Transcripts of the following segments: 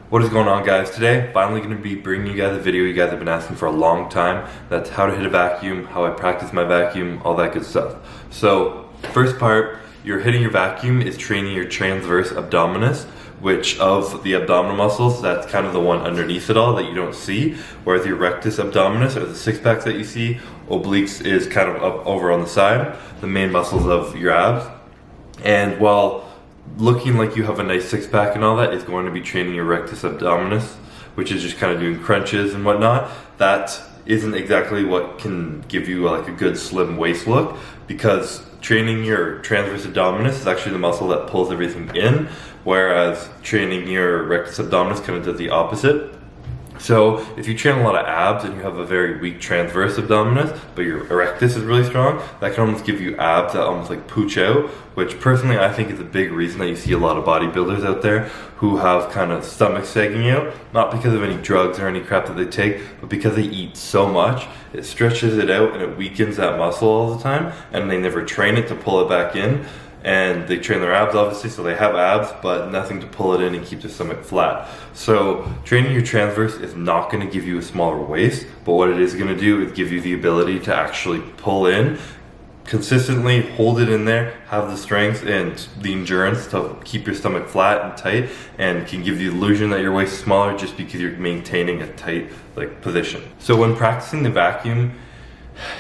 What is going on, guys? Today, finally going to be bringing you guys a video you guys have been asking for a long time. That's how to hit a vacuum, how I practice my vacuum, all that good stuff. So, first part, you're hitting your vacuum is training your transverse abdominis, which of the abdominal muscles, that's kind of the one underneath it all that you don't see, whereas your rectus abdominis, or the six packs that you see, obliques is kind of up over on the side, the main muscles of your abs. And while looking like you have a nice six-pack and all that, is going to be training your rectus abdominis, which is just kind of doing crunches and whatnot. That isn't exactly what can give you like a good slim waist look, because training your transverse abdominis is actually the muscle that pulls everything in, whereas training your rectus abdominis kind of does the opposite. So if you train a lot of abs and you have a very weak transverse abdominis, but your rectus is really strong, that can almost give you abs that almost like pooch out, which personally I think is a big reason that you see a lot of bodybuilders out there who have kind of stomach sagging out, not because of any drugs or any crap that they take, but because they eat so much. It stretches it out and it weakens that muscle all the time, and they never train it to pull it back in. And they train their abs, obviously, so they have abs, but nothing to pull it in and keep their stomach flat. So training your transverse is not going to give you a smaller waist, but what it is going to do is give you the ability to actually pull in consistently, hold it in there, have the strength and the endurance to keep your stomach flat and tight, and can give you the illusion that your waist is smaller just because you're maintaining a tight position. So when practicing the vacuum,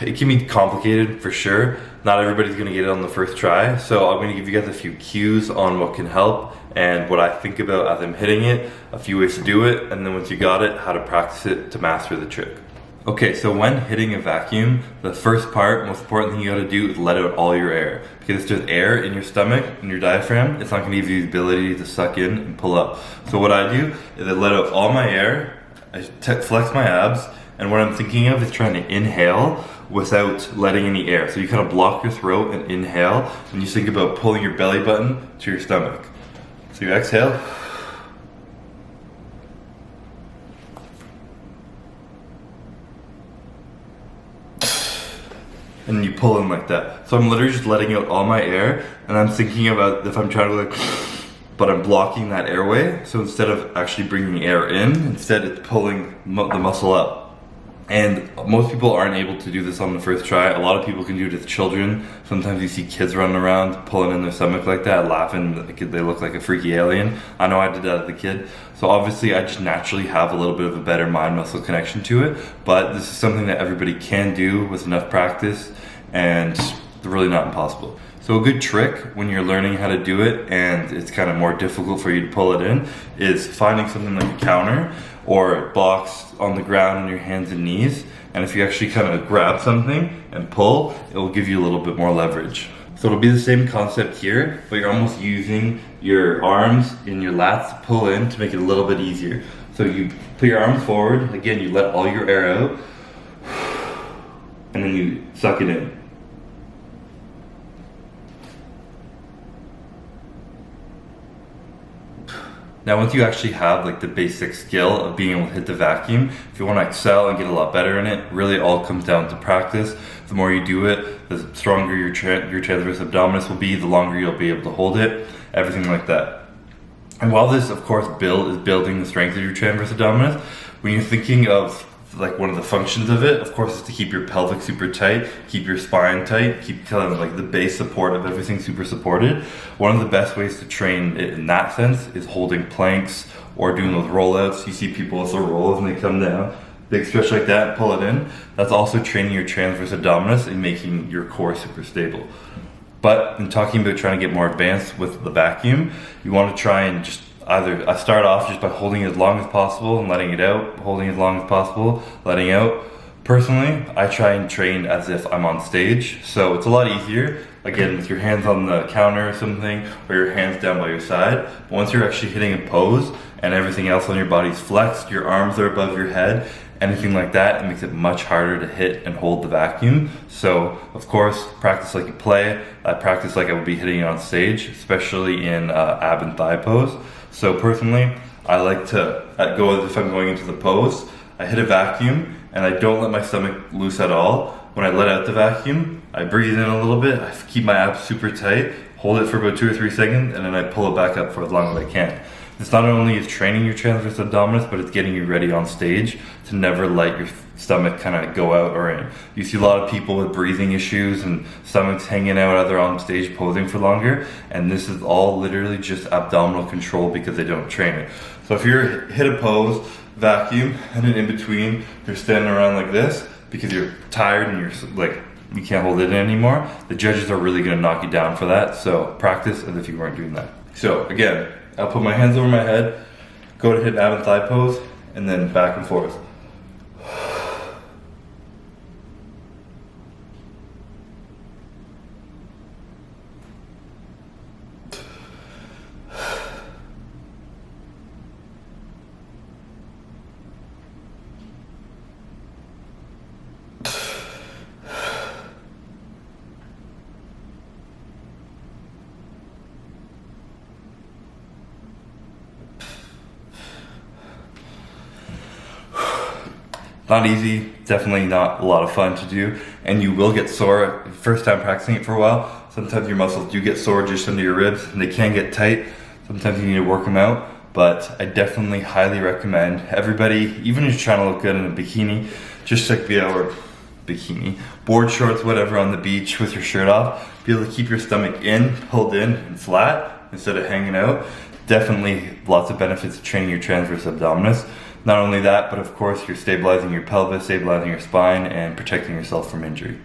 it can be complicated for sure. Not everybody's gonna get it on the first try. So I'm gonna give you guys a few cues on what can help and what I think about as I'm hitting it, a few ways to do it, and then once you got it, how to practice it to master the trick. Okay, so when hitting a vacuum, the first part, most important thing you gotta do is let out all your air. Because if there's air in your stomach, in your diaphragm, it's not gonna give you the ability to suck in and pull up. So what I do is I let out all my air, I flex my abs, and what I'm thinking of is trying to inhale without letting any air. So you kind of block your throat and inhale, and you think about pulling your belly button to your stomach. So you exhale. And you pull in like that. So I'm literally just letting out all my air, and I'm thinking about if I'm trying to but I'm blocking that airway. So instead of actually bringing air in, instead it's pulling the muscle up. And most people aren't able to do this on the first try. A lot of people can do it with children. Sometimes you see kids running around pulling in their stomach like that, laughing like they look like a freaky alien. I know I did that as a kid. So obviously I just naturally have a little bit of a better mind-muscle connection to it. But this is something that everybody can do with enough practice, and it's really not impossible. So a good trick when you're learning how to do it and it's kind of more difficult for you to pull it in is finding something like a counter or a box on the ground on your hands and knees, and if you actually kind of grab something and pull, it will give you a little bit more leverage. So it'll be the same concept here, but you're almost using your arms and your lats to pull in to make it a little bit easier. So you put your arms forward, again you let all your air out, and then you suck it in. Now once you actually have like the basic skill of being able to hit the vacuum, if you want to excel and get a lot better in it, really all comes down to practice. The more you do it, the stronger your transverse abdominis will be, the longer you'll be able to hold it, everything like that. And while this of course is building the strength of your transverse abdominis, when you're thinking of like one of the functions of it, of course, is to keep your pelvic super tight, keep your spine tight, keep kind of like the base support of everything super supported. One of the best ways to train it in that sense is holding planks or doing those rollouts. You see people with the rolls and they come down, big stretch like that, pull it in. That's also training your transverse abdominis and making your core super stable. But in talking about trying to get more advanced with the vacuum, you want to try and just I start off just by holding it as long as possible and letting it out, holding it as long as possible, letting out. Personally, I try and train as if I'm on stage, so it's a lot easier, again, with your hands on the counter or something, or your hands down by your side. But once you're actually hitting a pose and everything else on your body's flexed, your arms are above your head, anything like that, it makes it much harder to hit and hold the vacuum. So, of course, practice like you play. I practice like I would be hitting it on stage, especially in ab and thigh pose. So personally, I like to go as if I'm going into the pose. I hit a vacuum and I don't let my stomach loose at all. When I let out the vacuum, I breathe in a little bit, I keep my abs super tight, hold it for about 2 or 3 seconds, and then I pull it back up for as long as I can. It's not only is training your transverse abdominis, but it's getting you ready on stage to never let your stomach kind of go out or in. You see a lot of people with breathing issues and stomachs hanging out as they're on stage posing for longer, and this is all literally just abdominal control because they don't train it. So if you're hit a pose, vacuum, and then in between you're standing around like this because you're tired and you're like, you can't hold it in anymore, the judges are really gonna knock you down for that. So practice as if you weren't doing that. So again, I'll put my hands over my head, go to hit an ab and thigh pose, and then back and forth. Not easy, definitely not a lot of fun to do, and you will get sore first time practicing it for a while. Sometimes your muscles do get sore just under your ribs and they can get tight. Sometimes you need to work them out, but I definitely highly recommend everybody, even if you're trying to look good in a bikini, just like be our bikini, board shorts, whatever, on the beach with your shirt off, be able to keep your stomach in, pulled in and flat instead of hanging out. Definitely lots of benefits of training your transverse abdominis. Not only that, but of course you're stabilizing your pelvis, stabilizing your spine, and protecting yourself from injury.